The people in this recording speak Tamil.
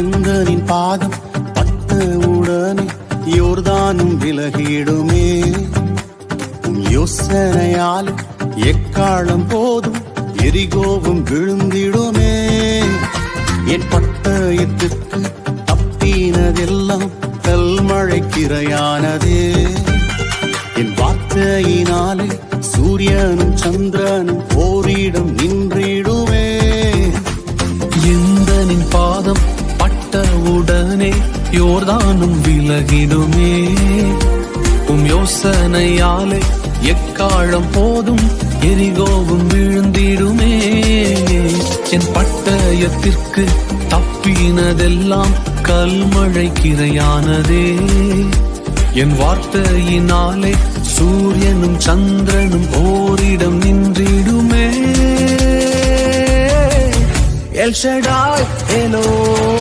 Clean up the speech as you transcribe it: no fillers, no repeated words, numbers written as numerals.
எந்தனின் பாதம் பட்ட உடனே யோர்தானும் விலகிடுமே. உன் யோசனையால் எக்காலம் போதும் எரிகோவும் விழுந்திடுமே. என் பட்டயத்துக்கு தப்பினதெல்லாம் கல்மழைக்கிரையானதே. என் வார்த்தையினாலே சூரியனும் சந்திரனும் ஓரிடம் நின்றிடுமே. எந்தனின் பாதம் பட்டவுடனே யோர்தானும் விலகிடுமே. உம் யோசனையாலே எக்காலம் போதும் எரிகோவும் விழுந்திடுமே. என் பட்டயத்திற்கு தப்பினதெல்லாம் கல்மழைக்கிரையானதே. என் வார்த்தையினாலே சூரியனும் சந்திரனும் ஓரிடம் நின்றிடுமே. L Shaddai alloy